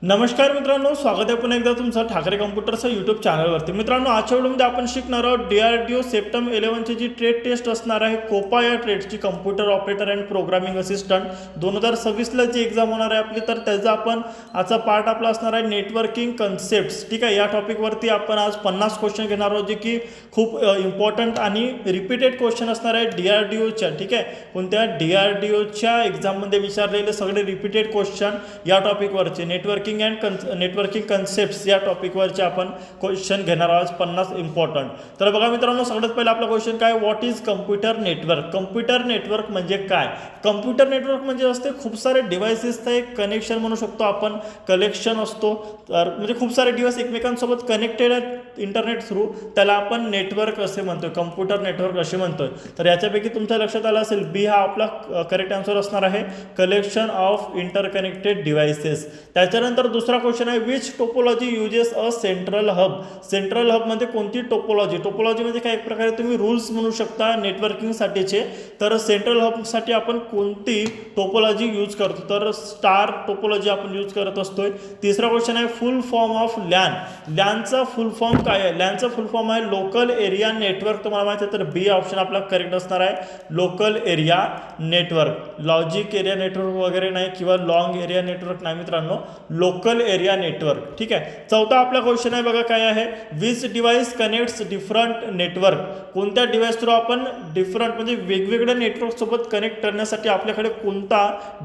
नमस्कार मित्रांनो, स्वागत आहे पुन्हा एकदा तुमचं ठाकरे कम्प्युटरचं यूट्यूब चॅनलवरती. मित्रांनो, आजच्या व्हिडिओमध्ये आपण शिकणार आहोत DRDO सेप्टम 11ची जी ट्रेड टेस्ट असणार आहे, कोपा या ट्रेडची computer operator and programming assistant 2026ला जी एक्झाम होणार आहे आपली, तर त्याचा आपण आजचा पार्ट आपला असणार आहे नेटवर्किंग कन्सेप्ट्स. ठीक आहे, या टॉपिकवरती आपण आज 50 क्वेश्चन घेणार आहोत, जे की खूप इम्पॉर्टंट आणि रिपीटेड क्वेश्चन असणार आहे DRDOच्या. ठीक आहे, कोणत्या DRDOच्या एक्झाममध्ये विचारलेले सगळे रिपीटेड क्वेश्चन या टॉपिकवरचे नेटवर्किंग कन्सेप्ट्स या टॉपिकवरचे आपण क्वेश्चन घेणार आहोत 50 इम्पॉर्टंट. तर बघा मित्रांनो, सगळ्यात पहिला आपला क्वेश्चन काय, what is computer network. Computer network म्हणजे काय. कम्प्युटर नेटवर्क म्हणजे असते खूप सारे डिव्हाइसेसचं एक कनेक्शन म्हणू शकतो आपण, कलेक्शन असतो. तर म्हणजे खूप सारे डिव्हाइस एकमेकांसोबत कनेक्टेड आहेत इंटरनेट थ्रू, त्याला आपण नेटवर्क असे म्हणतोय, कम्प्युटर नेटवर्क असे म्हणतोय. तर याच्यापैकी तुमच्या लक्षात आलं असेल, बी हा आपला करेक्ट आन्सर असणार आहे, कलेक्शन ऑफ इंटरकनेक्टेड डिव्हाइसेस. त्याच्यानंतर दुसरा क्वेश्चन आहे, which topology uses a central hub. Central हबमध्ये कोणती टोपोलॉजी. टोपोलॉजी म्हणजे काय, एक प्रकारे तुम्ही रूल्स म्हणू शकता नेटवर्किंगसाठीचे. तर सेंट्रल हबसाठी आपण कोणती टोपोलॉजी यूज करतो, तर स्टार टोपोलॉजी आपण यूज करत असतोय. तिसरा क्वेश्चन आहे, फुल फॉर्म ऑफ लॅन. लॅनचा फुल फॉर्म काय आहे. लॅनचा फुल फॉर्म आहे लोकल एरिया नेटवर्क. तुम्हाला माहिती आहे, तर बी ऑप्शन आपला करेक्ट असणार आहे, local area network. Logic area network वगैरे नाही, किंवा लॉंग एरिया नेटवर्क नाही मित्रांनो, लोकल एरिया नेटवर्क. ठीक आहे. चौथा आपला क्वेश्चन आहे बघा, काय आहे, which device connects different network. कोणत्या डिव्हाइस थ्रू आपण डिफरंट म्हणजे वेगवेगळ्या नेटवर्क सोबत कनेक्ट करण्यासाठी आपल्याकडे कोणता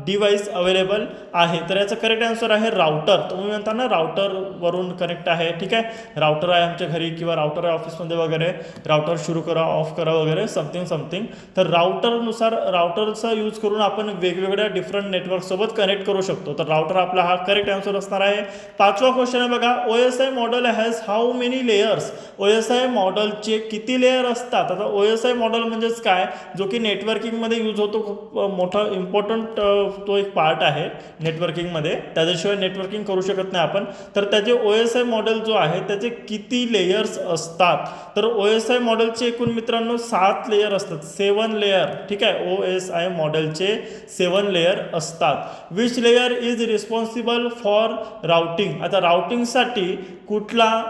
डिव्हाइस अवेलेबल आहे. तर याचा करेक्ट आन्सर आहे राउटर. तुम्ही म्हणता ना, राउटर वरून कनेक्ट आहे. ठीक आहे, राउटर आहे आमच्या घरी, किंवा राउटर आहे ऑफिसमध्ये वगैरे, राउटर सुरू करा ऑफ करा वगैरे समथिंग. तर राउटरनुसार राउटरचा यूज करून आपण वेगवेगळ्या डिफरंट नेटवर्क सोबत कनेक्ट करू शकतो. तर राउटर आपला हा करेक्ट आन्सर असणार आहे. पाचवा क्वेश्चन आहे बघा, OSI model has how many layers. OSI मॉडेलचे किती लेयर असतात. आता OSI मॉडेल म्हणजेच काय, जो की नेटवर्किंगमध्ये यूज होतो, खूप मोठा इम्पॉर्टंट तो एक पार्ट आहे नेटवर्किंगमध्ये, त्याच्याशिवाय नेटवर्किंग करू शकत नाही आपण. तर त्याचे OSI मॉडेल जो आहे त्याचे किती लेयर्स असतात. तर OSI मॉडेलचे एकूण मित्रांनो 7 लेयर असतात, 7 लेयर. ठीक आहे, OSI मॉडेलचे 7 लेयर असतात. Which layer is responsible for routing. आता राउटिंगसाठी कुठला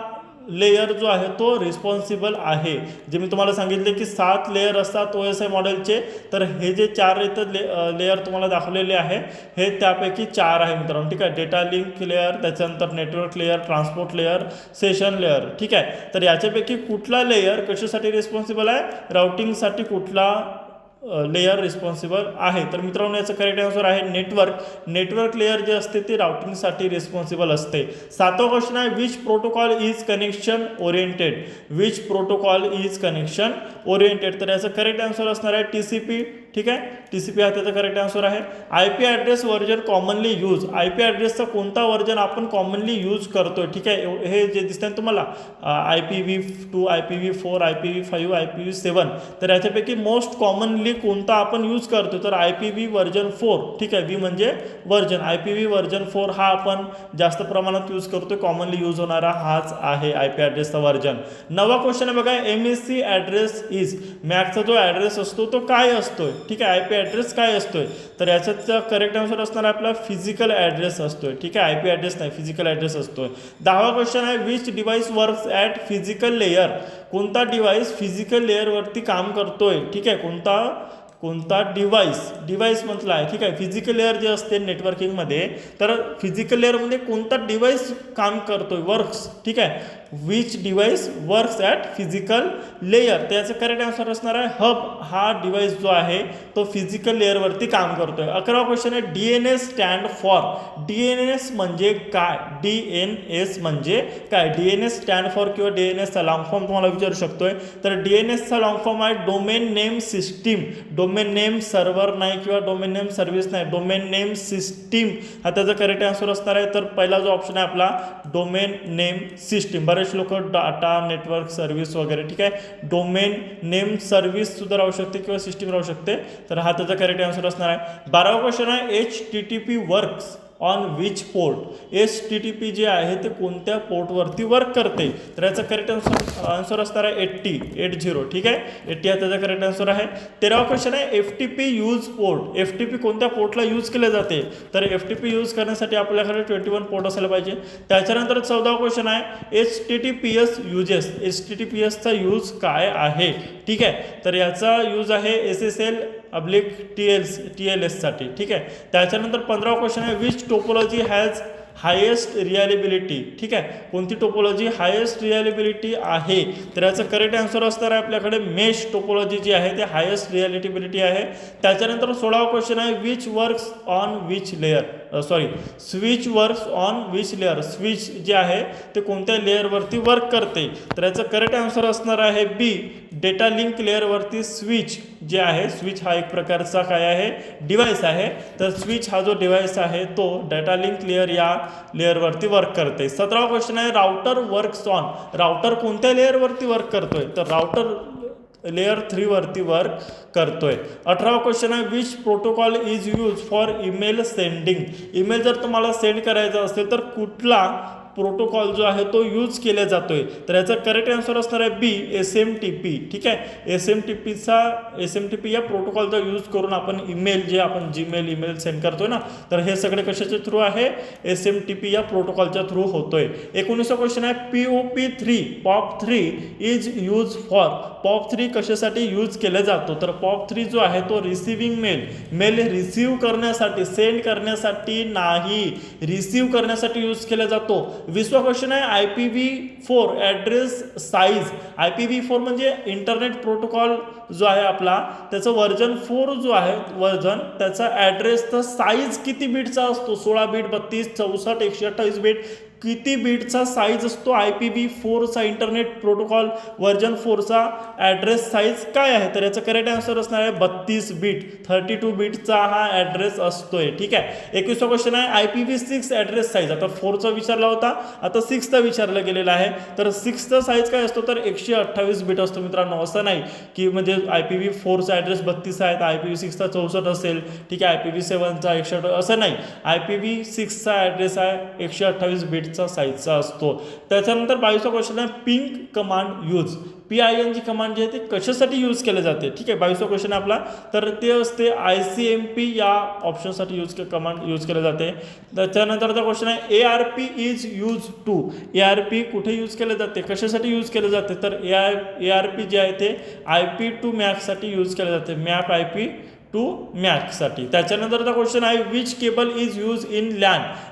लेयर जो आहे तो रिस्पॉन्सिबल आहे. जे मी तुम्हाला सांगितले की 7 लेयर असतात OSI मॉडेलचे, तर हे जे 4 इथं लेयर तुम्हाला दाखवलेले आहे, हे त्यापैकी 4 आहे मित्रांनो. ठीक आहे, डेटा लिंक लेयर, त्याच्यानंतर network layer, transport layer, session layer. ठीक आहे, तर याच्यापैकी कुठला लेयर कशासाठी रिस्पॉन्सिबल आहे, राउटिंगसाठी कुठला लेयर रिस्पॉन्सिबल आहे. तर मित्रांनो, याचं करेक्ट आन्सर आहे नेटवर्क लेयर जे असते ते राउटिंगसाठी रिस्पॉन्सिबल असते. सातवा क्वेश्चन आहे, which protocol is connection oriented. Which protocol is connection oriented. तर याचं करेक्ट आन्सर असणार आहे TCP. ठीक आहे, TCP हा त्याचा करेक्ट आन्सर आहे. IP address version commonly use. IP ॲड्रेसचा कोणता व्हर्जन आपण कॉमनली यूज करतोय. ठीक आहे, हे जे दिसतं ना तुम्हाला, IPv2, IPv4, IPv5, IPv7, तर याच्यापैकी मोस्ट कॉमनली कोणता आपण यूज करतो, तर IPv वर्जन 4. ठीक आहे, V म्हणजे वर्जन, IPv वर्जन 4 हा आपण जास्त प्रमाणात यूज करतो, कॉमनली यूज होणारा हाच आहे IP ॲड्रेसचा वर्जन. नवा क्वेश्चन आहे बघा, MAC ॲड्रेस इज. मॅकचा जो ॲड्रेस असतो तो काय असतोय. ठीक आहे, IP ॲड्रेस काय असतोय. तर याच्याचा करेक्ट आन्सर असणार आहे आपला फिजिकल ॲड्रेस असतोय. ठीक आहे, IP ॲड्रेस नाही, फिजिकल ॲड्रेस असतोय. 10वा क्वेश्चन आहे, which device works at physical layer. कोणता डिव्हाइस फिजिकल लेअरवरती काम करतोय. ठीक आहे, कोणता डिव्हाइस म्हटलं आहे. ठीक आहे, फिजिकल लेअर जे असते नेटवर्किंगमध्ये, तर फिजिकल लेअरमध्ये कोणता डिव्हाइस काम करतोय, वर्क्स. ठीक आहे, which device works at physical layer. त्याचं करेक्ट आन्सर असणार आहे हब. हा डिव्हाइस जो आहे तो फिजिकल लेअरवरती काम करतोय. 11वा क्वेश्चन आहे, DNS स्टँड फॉर. DNS म्हणजे काय. DNS म्हणजे काय. DNS स्टँड फॉर किंवा DNS चा लॉंग फॉर्म तुम्हाला विचारू शकतोय. तर DNS चा लॉंग फॉर्म आहे domain name system. Domain name server नाही, किंवा डोमेन नेम सर्व्हिस नाही, डोमेन नेम सिस्टीम हा त्याचा करेक्ट आन्सर असणार आहे. तर पहिला जो ऑप्शन आहे आपला डोमेन नेम सिस्टीम. बरेच लोक डाटा नेटवर्क सर्व्हिस वगैरे. ठीक आहे, डोमेन नेम सर्व्हिस सुद्धा राहू शकते किंवा सिस्टीम राहू शकते. तर हा त्याचा करेक्ट आन्सर असणार आहे. 12वा क्वेश्चन आहे, HTTP works on which port. HTTP जे आहे ते कोणत्या पोर्टवरती वर्क करते. तर याचा करेक्ट आन्सर असणार आहे 80. ठीक आहे, 80 हा त्याचा करेक्ट आन्सर आहे. 13वा क्वेश्चन आहे FTP यूज पोर्ट. FTP कोणत्या पोर्टला यूज केले जाते. तर FTP यूज करण्यासाठी आपल्याकडे 21 पोर्ट असायला पाहिजे. त्याच्यानंतर 14वा क्वेश्चन आहे HTTPS यूजेस. HTTPSचा यूज काय आहे. ठीक आहे, तर याचा यूज आहे SSL/TLS साठी. ठीक आहे, त्याच्यानंतर 15वा क्वेश्चन आहे विच टोपोलॉजी हॅज हायेस्ट रिअलेबिलिटी. ठीक आहे, कोणती टोपोलॉजी हायेस्ट रिअलेबिलिटी आहे. तर याचं करेक्ट आन्सर असणार आहे आपल्याकडे मेश टोपोलॉजी जी आहे ते हायेस्ट रिअलिबिलिटी आहे. त्याच्यानंतर 16वा क्वेश्चन आहे which works on which layer. Switch works on which layer. Switch जे आहे ते कोणत्या लेअरवरती वर्क करते. तर याचं करेक्ट आन्सर असणार आहे बी, डेटा लिंक लेअरवरती स्विच जे आहे. स्विच हा एक प्रकारचा काय आहे, डिव्हाइस आहे. तर स्विच हा जो डिव्हाइस आहे तो डेटा लिंक लेअर या लेअरवरती वर्क करते. 17वा क्वेश्चन आहे राउटर वर्क्स ऑन. राउटर कोणत्या लेअरवरती वर्क करतोय. तर राउटर लेअर 3 वरती वर्क करतोय. 18वा क्वेश्चन आहे which protocol is use for email sending. Email जर तुम्हाला सेंड करायचा असेल तर कुठला प्रोटोकॉल जो आहे तो यूज केला जातोय. तर याचा करेक्ट आन्सर असणार आहे बी, SMTP. ठीक आहे, SMTP या प्रोटोकॉलचा यूज करून आपण ईमेल जे आपण जीमेल ईमेल सेंड करतोय ना, तर हे सगळे कशाच्या थ्रू आहे, SMTP या प्रोटोकॉलच्या थ्रू होतोय. 19वा क्वेश्चन आहे POP3 is use for. POP3 कशासाठी यूज केला जातो. तर POP3 जो आहे तो रिसिव्हिंग मेल रिसिव्ह करण्यासाठी, सेंड करण्यासाठी नाही, रिसिव्ह करण्यासाठी यूज केला जातो. 20वा क्वेश्चन आहे IPv4 ॲड्रेस साईज. IPv4 म्हणजे इंटरनेट प्रोटोकॉल जो आहे आपला, त्याचं वर्जन 4 जो आहे वर्जन, त्याचा ॲड्रेसचा साईज किती बीटचा असतो. 16 बीट, 32, 64, 128 बीट. किती बीटचा साईज असतो IPv4चा इंटरनेट प्रोटोकॉल वर्जन 4चा ॲड्रेस साईज काय आहे. तर याचं करेक्ट आन्सर असणार आहे 32 बीट. 32 बीटचा हा ॲड्रेस असतोय. ठीक आहे, 21वा क्वेश्चन आहे IPv6 ॲड्रेस साईज. आता 4चा विचारला होता, आता 6चा विचारला गेलेला आहे. तर 6चा साईज काय असतो तर 128 बीट असतो मित्रांनो. असं नाही की म्हणजे IPv4चा ॲड्रेस 32 आहे तर IPv6चा 64 असेल. ठीक आहे, IPv7चा 128 असं नाही. IPv6चा ॲड्रेस आहे 128 बीट साईजचा असतो. त्याच्यानंतर 22वा क्वेश्चन आहे पिंग कमांड यूज. PING कमांड जे आहे ते कशासाठी यूज केले जाते. ठीक आहे, 22वा क्वेश्चन आपला, तर ते असते ICMP या ऑप्शनसाठी कमांड यूज केले जाते. त्याच्यानंतरचा क्वेश्चन आहे ARP is use to. ARP कुठे यूज केले जाते, कशासाठी यूज केले जाते. तर ARP जे आहे ते IP2 MAC यूज केले जाते. मॅप IP2 MAC साठी. त्याच्यानंतरचा क्वेश्चन आहे which cable is use in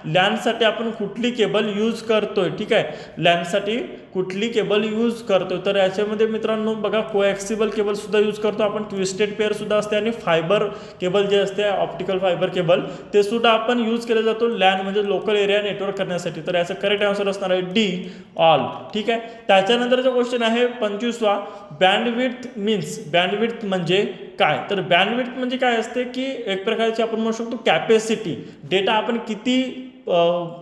लॅनसाठी आपण कुठली केबल यूज करतोय. ठीक आहे, लॅनसाठी कुठली केबल यूज करतोय. तर याच्यामध्ये मित्रांनो बघा कोॲक्सिबल केबल सुद्धा यूज करतो आपण, ट्विस्टेड पेअर सुद्धा असते आणि फायबर केबल जे असते ऑप्टिकल फायबर केबल ते सुद्धा आपण यूज केलं जातो लॅन म्हणजे लोकल एरिया नेटवर्क करण्यासाठी. तर याचा करेक्ट आन्सर असणार आहे डी, ऑल. ठीक आहे, त्याच्यानंतरचा क्वेश्चन आहे 25वा बँडविड्थ मीन्स. बँडविड्थ म्हणजे काय. तर बँडविड्थ म्हणजे काय असते की एक प्रकारची आपण म्हणू शकतो कॅपॅसिटी. डेटा आपण किती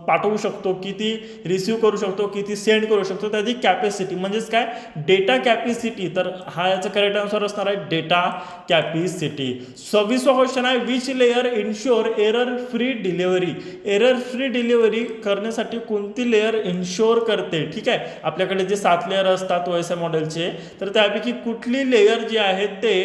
पाठवू शकतो, किती रिसिव्ह करू शकतो, किती सेंड करू शकतो, त्याची कॅपॅसिटी म्हणजेच काय डेटा कॅपॅसिटी. तर हा याचा करेक्ट आन्सर असणार आहे डेटा कॅपॅसिटी. 26वा क्वेश्चन आहे which layer ensure error free delivery. Error free delivery करण्यासाठी कोणती लेअर इन्श्योर करते. ठीक आहे, आपल्याकडे जे 7 लेअर असतात OSI मॉडेलचे, तर त्यापैकी कुठली लेअर जी आहे ते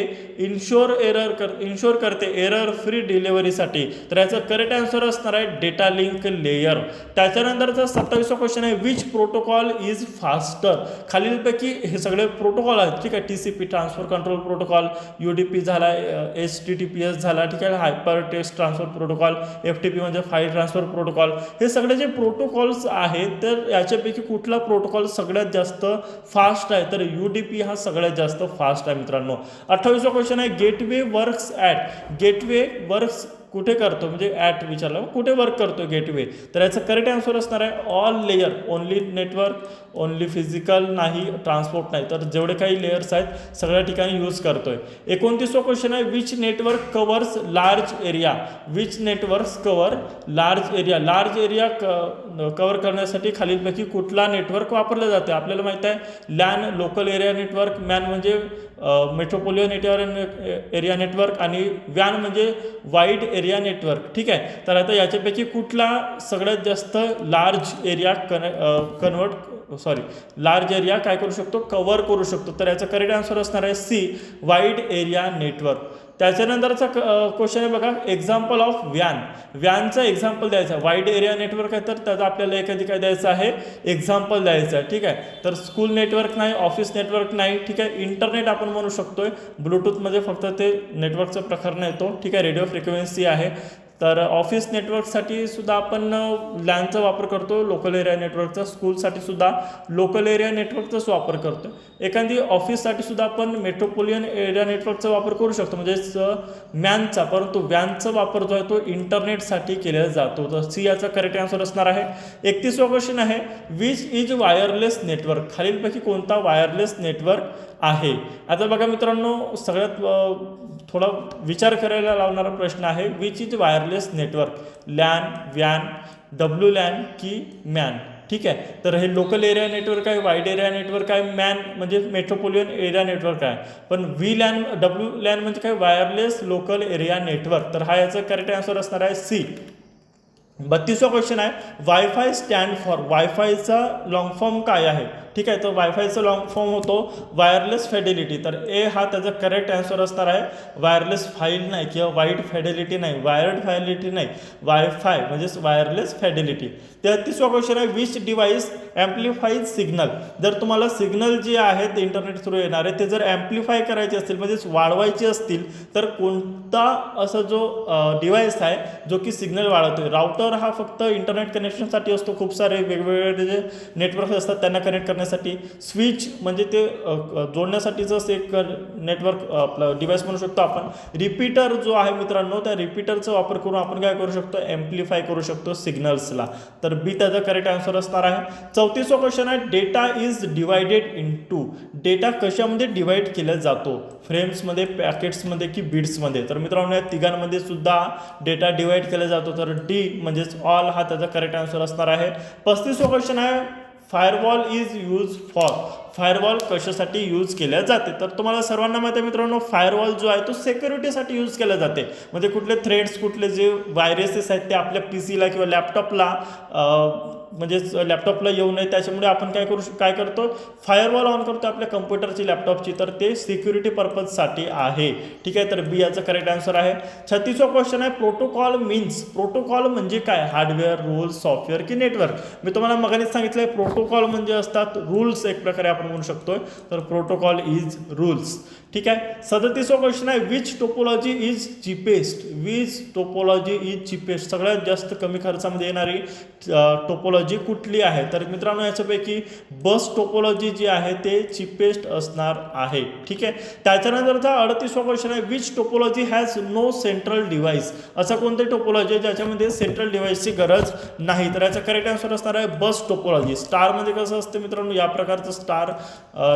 इन्श्योर करते एरर फ्री डिलिव्हरीसाठी. तर याचा करेक्ट आन्सर असणार आहे डेटा लिंक लेयर. त्याच्यानंतरचा 27वा क्वेश्चन आहे विच प्रोटोकॉल इज फास्टर. खालीलपैकी हे सगळे प्रोटोकॉल आहेत. ठीक आहे, TCP transfer control protocol, UDP झाला, HTTPS झाला. ठीक आहे, hyper text transfer protocol, FTP म्हणजे फाईल ट्रान्सफर प्रोटोकॉल. हे सगळे जे प्रोटोकॉल्स आहेत तर याच्यापैकी कुठला प्रोटोकॉल सगळ्यात जास्त फास्ट आहे. तर UDP हा सगळ्यात जास्त फास्ट आहे मित्रांनो. 28वा क्वेश्चन आहे gateway works at. Gateway works कुठे करतो म्हणजे ॲट विचारलं, कुठे वर्क करतो गेटवे. तर याचं करेक्ट आन्सर असणार आहे all layer, only network, only physical नाही, ट्रान्सपोर्ट नाही. तर जेवढे काही लेयर्स आहेत सगळ्या ठिकाणी यूज करतोय. 29वा क्वेश्चन आहे which network covers large area. Which networks cover large area. Large area cover करण्यासाठी खालीलपैकी कुठला नेटवर्क वापरला जाते. आपल्याला माहिती आहे LAN local area network, man म्हणजे मेट्रोपोलियन एरिया नेटवर्क आणि WAN म्हणजे वाईड एरिया नेटवर्क. ठीक आहे, तर आता याच्यापैकी कुठला सगळ्यात जास्त लार्ज एरिया लार्ज एरिया काय करू शकतो, कव्हर करू शकतो. तर याचा करेक्ट आन्सर असणार आहे सी, वाईड एरिया नेटवर्क. त्याच्यानंतरचा क्वेश्चन आहे बघा, एक्झाम्पल ऑफ WANचा एक्झाम्पल द्यायचा. वाईड एरिया नेटवर्क आहे तर त्याचा आपल्याला एखादी काय द्यायचं आहे, एक्झाम्पल द्यायचं आहे. ठीक आहे, तर स्कूल नेटवर्क नाही, ऑफिस नेटवर्क नाही. ठीक आहे, इंटरनेट आपण म्हणू शकतोय. ब्लूटूथमध्ये फक्त ते नेटवर्कचा प्रकार नाही तो. ठीक आहे, रेडिओ फ्रिक्वेन्सी आहे. तर ऑफिस नेटवर्कसाठी सुद्धा आपण लॅनचा वापर करतो, लोकल एरिया नेटवर्कचा. स्कूलसाठी सुद्धा लोकल एरिया नेटवर्कचाच वापर करतो. एखादी ऑफिससाठी सुद्धा आपण मेट्रोपोलियन एरिया नेटवर्कचा वापर करू शकतो, म्हणजेच मॅनचा. परंतु WANचा वापर जो आहे तो इंटरनेटसाठी केला जातो. तर सी याचा करेक्ट आन्सर असणार आहे. 31वा क्वेश्चन आहे, विच इज वायरलेस नेटवर्क. खालीलपैकी कोणता वायरलेस नेटवर्क आहे. आता बघा मित्रांनो, सगळ्यात थोडा विचार करायला लावणारा प्रश्न आहे, which is wireless network, LAN, WAN, WLAN की मॅन. ठीक आहे, तर हे लोकल एरिया नेटवर्क आहे, वाईड एरिया नेटवर्क आहे, मॅन म्हणजे मेट्रोपोलियन एरिया नेटवर्क आहे. पण WLAN म्हणजे काय, वायरलेस लोकल एरिया नेटवर्क. तर हा याचा करेक्ट आन्सर असणार आहे सी. 32वा क्वेश्चन आहे, वायफाय स्टँड फॉर. वायफायचा लॉंग फॉर्म काय आहे. ठीक आहे, तर वायफायचा लॉंग फॉर्म होतो वायरलेस फिडेलिटी. तर ए हा त्याचा करेक्ट आन्सर असणार आहे. वायरलेस फाईल नाही किंवा वाईड फिडेलिटी नाही, वायर्ड फिडेलिटी नाही, वायफाय म्हणजेच वायरलेस फिडेलिटी. 33वा क्वेश्चन आहे, विच डिव्हाइस ॲम्प्लिफाईज सिग्नल. जर तुम्हाला सिग्नल जे आहेत इंटरनेट थ्रू येणारे ते जर ॲम्प्लिफाय करायचे असतील म्हणजेच वाढवायचे असतील तर कोणता असा जो डिव्हाइस आहे जो की सिग्नल वाढवतोय. राउटर हा फक्त इंटरनेट कनेक्शनसाठी असतो, खूप सारे वेगवेगळे जे नेटवर्क असतात त्यांना कनेक्ट करण्यासाठी. स्विच म्हणजे ते जोडण्यासाठीच एक नेटवर्क आपलं डिव्हाइस म्हणू शकतो आपण. रिपीटर जो आहे मित्रांनो, त्या रिपीटरचा वापर करून आपण काय करू शकतो, ॲम्प्लिफाय करू शकतो सिग्नल्सला. तर बी त्याचा करेक्ट आन्सर असणार आहे. 34वा क्वेश्चन आहे, data is divided into. Data कशामध्ये डिवाइड केला जातो, फ्रेम्समध्ये, पॅकेट्समध्ये की बिट्समध्ये. तर मित्रांनो या तिघांमध्ये सुद्धा डेटा डिवाइड केला जातो. तर डी म्हणजेच ऑल हा त्याचा करेक्ट आन्सर असणार आहे. 35वा क्वेश्चन आहे, firewall is use for. Firewall कशासाठी यूज केल्या जाते. तर तुम्हाला सर्वांना माहिती आहे मित्रांनो, फायरवॉल जो आहे तो सिक्युरिटीसाठी यूज केला जाते. म्हणजे कुठले थ्रेड्स, कुठले जे व्हायरसेस आहेत ते आपल्या PCला किंवा लॅपटॉपला म्हणजेच लॅपटॉपला येऊ नये त्याच्यामुळे आपण काय करतो, फायरवॉल ऑन करतो आपल्या कम्प्युटरची, लॅपटॉपची. तर ते सिक्युरिटी पर्पजसाठी आहे. ठीक आहे, तर बी याचा करेक्ट आन्सर आहे. 36वा क्वेश्चन आहे, प्रोटोकॉल मीन्स. प्रोटोकॉल म्हणजे काय, हार्डवेअर, रूल्स, सॉफ्टवेअर की नेटवर्क. मी तुम्हाला मगानेच सांगितलंय प्रोटोकॉल म्हणजे असतात रूल्स एक प्रकारे आपण म्हणू शकतो. तर प्रोटोकॉल इज रूल्स. ठीक आहे. 37वा क्वेश्चन आहे, which topology is cheapest. Which topology is cheapest. सगळ्यात जास्त कमी खर्चामध्ये येणारी टोपोलॉजी कुठली आहे. तर मित्रांनो याच्यापैकी बस टोपोलॉजी जी आहे ते चीपेस्ट असणार आहे. ठीक आहे. त्याच्यानंतरचा 38वा क्वेश्चन आहे, which topology has no central device. असं कोणते टोपोलॉजी आहे ज्याच्यामध्ये सेंट्रल डिव्हाइसची गरज नाही. तर याचा करेक्ट आन्सर असणार आहे बस टोपोलॉजी. स्टारमध्ये कसं असते मित्रांनो, या प्रकारचं स्टार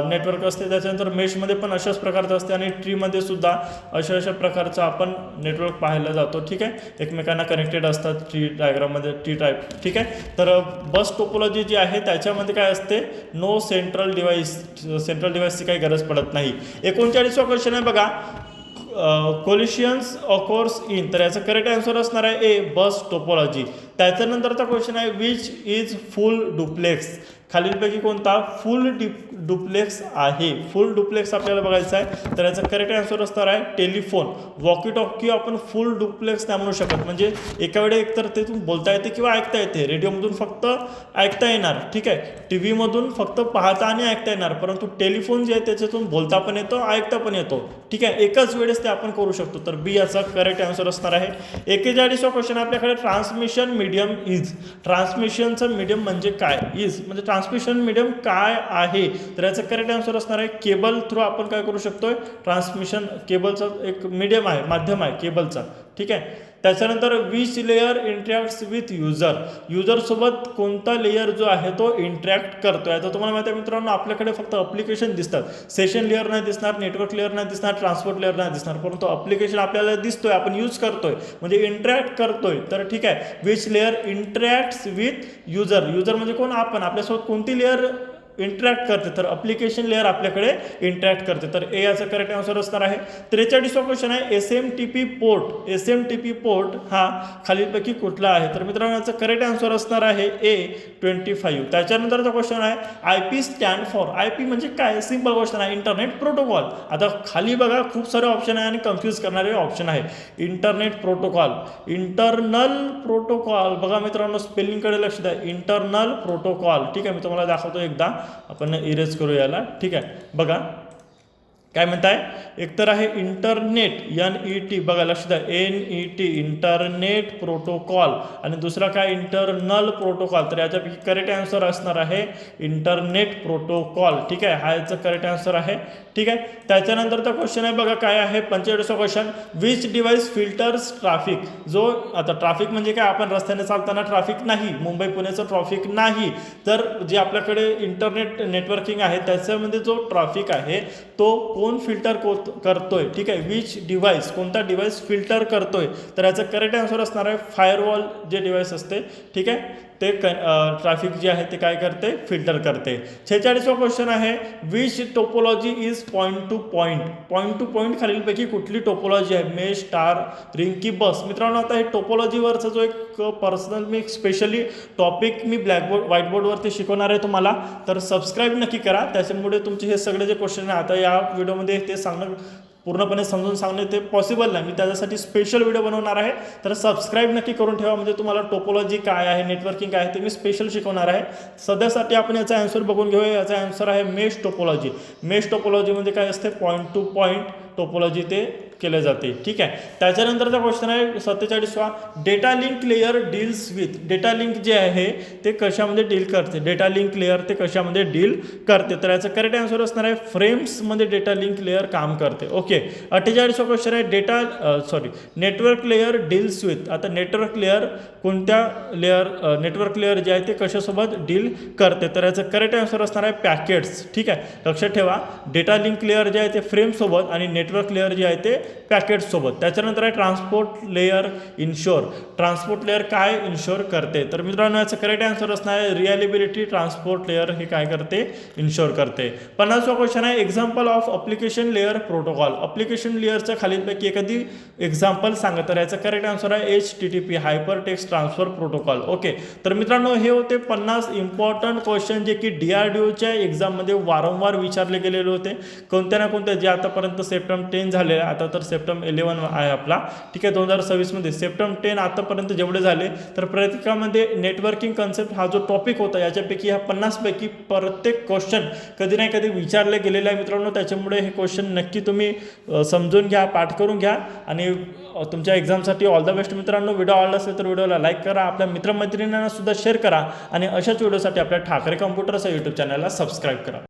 नेटवर्क असते. त्याच्यानंतर मेशमध्ये पण अशाच प्रकारचं असते आणि ट्रीमध्ये सुद्धा अशा प्रकारचं आपण नेटवर्क पाहायला जातो. ठीक आहे, एकमेकांना कनेक्टेड असतात ट्री डायग्राममध्ये, ट्री टाईप. ठीक आहे, तर बस टोपोलॉजी जी आहे त्याच्यामध्ये काय असते, नो सेंट्रल डिव्हाइस. सेंट्रल डिव्हाइसची काही गरज पडत नाही. 39वा क्वेश्चन आहे बघा, कोलिशन्स ऑकोर्स इन. तर याचं करेक्ट आन्सर असणार आहे ए, बस टोपोलॉजी. त्याच्यानंतरचा क्वेश्चन आहे, विच इज फुल डुप्लेक्स. खालीलपैकी कोणता फुल डुप्लेक्स आहे. फुल डुप्लेक्स आपल्याला बघायचं आहे. तर याचा करेक्ट आन्सर असणार आहे टेलिफोन. वॉकी टॉकी आपण फुल डुप्लेक्स नाही म्हणू शकत. म्हणजे एका वेळी एकतर तेथून बोलता येते किंवा ऐकता येते. रेडिओमधून फक्त ऐकता येणार. ठीक आहे, TV मधून फक्त पाहता आणि ऐकता येणार. परंतु टेलिफोन जे आहे त्याच्यातून बोलता पण येतो, ऐकता पण येतो. ठीक आहे, एकाच वेळेस ते आपण करू शकतो. तर बी याचा करेक्ट आन्सर असणार आहे. 41वा क्वेश्चन आपल्याकडे, ट्रान्समिशन मीडियम इज. ट्रान्समिशनचं मीडियम म्हणजे काय, इज म्हणजे ट्रान्समिशन मीडियम काय आहे. तर याचं करेक्ट आन्सर असणार आहे केबल थ्रू आपण काय करू शकतोय, ट्रान्समिशन. केबलचा एक मीडियम आहे, माध्यम आहे केबलचा. ठीक आहे. त्याच्यानंतर which layer interacts with user. युजरसोबत कोणता लेयर जो आहे तो इंटरॅक्ट करतोय. आता तुम्हाला माहिती आहे मित्रांनो, आपल्याकडे फक्त अप्लिकेशन दिसतात. सेशन लेयर नाही दिसणार, नेटवर्क लेयर नाही दिसणार, ट्रान्सपोर्ट लेयर नाही दिसणार. परंतु अप्लिकेशन आपल्याला दिसतोय, आपण यूज करतोय म्हणजे इंटरॅक्ट करतोय. तर ठीक आहे, which layer interacts with user. User म्हणजे कोण, आपण. आपल्यासोबत कोणती लेयर इंटरॅक्ट करते, तर ॲप्लिकेशन लेअर आपल्याकडे इंटरॅक्ट करते. तर ए याचा करेक्ट आन्सर असणार आहे. 43वा क्वेश्चन आहे SMTP पोर्ट. SMTP पोर्ट हा खालीलपैकी कुठला आहे? तर मित्रांनो याचा करेक्ट आन्सर असणार आहे A25. त्याच्यानंतरचा क्वेश्चन आहे IP स्टँड फॉर. IP म्हणजे काय? सिंपल क्वेश्चन आहे, इंटरनेट प्रोटोकॉल. आता खाली बघा खूप सारे ऑप्शन आहे आणि कन्फ्यूज करणारे ऑप्शन आहे. Internet protocol, internal protocol. बघा मित्रांनो स्पेलिंगकडे लक्ष द्या. Internal protocol. ठीक आहे, मी तुम्हाला दाखवतो एकदा. आपण इरेज करू याला. ठीक आहे, बघा काय म्हणताय. एक तर आहे इंटरनेट NET, बघा लक्ष द्या NET इंटरनेट प्रोटोकॉल, आणि दुसरा काय इंटरनल प्रोटोकॉल. तर याच्यापैकी करेक्ट आन्सर असणार आहे इंटरनेट प्रोटोकॉल. ठीक आहे, हा याचा करेक्ट आन्सर आहे. ठीक आहे, त्याच्यानंतरचा क्वेश्चन आहे बघा काय आहे 45वा question. Which device filters traffic. जो आता ट्रॅफिक म्हणजे काय, आपण रस्त्याने चालताना ट्रॅफिक नाही, मुंबई पुण्याचं ट्रॅफिक नाही, तर जे आपल्याकडे इंटरनेट नेटवर्किंग आहे त्याच्यामध्ये जो ट्रॅफिक आहे तो कोण फिल्टर करतोय. ठीक आहे, विच डिव्हाइस, कोणता डिव्हाइस फिल्टर करतोय. तर याचं करेक्ट आन्सर असणार आहे फायरवॉल जे डिव्हाइस असते. ठीक आहे, ते ट्रॅफिक जे आहे ते काय करते, फिल्टर करते. 46वा क्वेश्चन आहे which topology is point two point. Point two point खालीलपैकी कुठली टोपोलॉजी आहे? मेश, स्टार, रिंग की बस. मित्रांनो आता हे टोपोलॉजीवरचा जो एक पर्सनल मी स्पेशली टॉपिक मी ब्लॅकबोर्ड व्हाईटबोर्डवरती शिकवणार आहे तुम्हाला, तर सबस्क्राईब नक्की करा. त्याच्यामुळे तुमचे हे सगळे जे क्वेश्चन आहे आता या व्हिडिओमध्ये ते सांगणं पूर्णपणे समजून सांगणे ते पॉसिबल नाही. मी त्याच्यासाठी स्पेशल व्हिडिओ बनवणार आहे, तर सबस्क्राईब नक्की करून ठेवा. म्हणजे तुम्हाला टोपोलॉजी काय आहे, नेटवर्किंग काय आहे ते मी स्पेशल शिकवणार आहे. सध्यासाठी आपण याचा आन्सर बघून घेऊया. याचा आन्सर आहे मेश टोपोलॉजी. मेश टोपोलॉजी म्हणजे काय असते, पॉईंट टू पॉईंट टोपोलॉजी ते केले जाते. ठीक आहे, त्याच्यानंतरचा क्वेश्चन आहे 47वा. Data link layer deals with. Data link जे आहे ते कशामध्ये डील करते? डेटा लिंक लेयर ते कशामध्ये डील करते? तर याचं करेक्ट आन्सर असणार आहे फ्रेम्समध्ये डेटा लिंक लेयर काम करते. ओके, 48वा क्वेश्चन आहे नेटवर्क लेयर डील्स विथ. आता नेटवर्क लेयर कोणत्या लेयर, नेटवर्क लेयर जे आहे ते कशासोबत डील करते? तर याचं करेक्ट आन्सर असणार आहे पॅकेट्स. ठीक आहे, लक्षात ठेवा डेटा लिंक लेयर जे आहे ते फ्रेमसोबत आणि नेटवर्क लेयर जे आहे ते पॅकेट्ससोबत. त्याच्यानंतर आहे ट्रान्सपोर्ट लेयर इन्शोर. ट्रान्सपोर्ट लेयर काय इन्शोर करते? तर मित्रांनो याचं करेक्ट आन्सर असणार आहे रिअलिबिलिटी. ट्रान्सपोर्ट लेयर हे काय करते, इन्शोर करते. 50वा क्वेश्चन आहे example of application layer protocol. Application लेयरच्या खालीलपैकी एखादी एक्झाम्पल सांगा. तर याचं करेक्ट आन्सर आहे HTTP hyper text transfer protocol. Okay, तर मित्रांनो हे होते 50 इम्पॉर्टंट क्वेश्चन जे की DRDOच्या एक्झाममध्ये वारंवार विचारले गेलेले होते. कोणत्या ना कोणत्या जे आतापर्यंत सेप्टेंबर 10 झाले, आता तर सेप्टेंबर 11 आहे आपला. ठीक आहे, 2026मध्ये सेप्टेंबर 10 आतापर्यंत जेवढे झाले तर प्रत्येकामध्ये नेटवर्किंग कन्सेप्ट हा जो टॉपिक होता याच्यापैकी ह्या 50 पैकी प्रत्येक क्वेश्चन कधी ना कधी विचारले गेलेले आहे मित्रांनो. त्याच्यामुळे हे क्वेश्चन नक्की तुम्ही समजून घ्या, पाठ करून घ्या आणि तुमच्या एक्झामसाठी ऑल द बेस्ट मित्रांनो. व्हिडिओ आवडला असेल तर व्हिडिओला लाईक करा, आपल्या मित्रमैत्रिणींना सुद्धा शेअर करा आणि अशाच व्हिडिओसाठी आपल्या ठाकरे कम्प्युटरचा यूट्यूब चॅनलला सबस्क्राईब करा.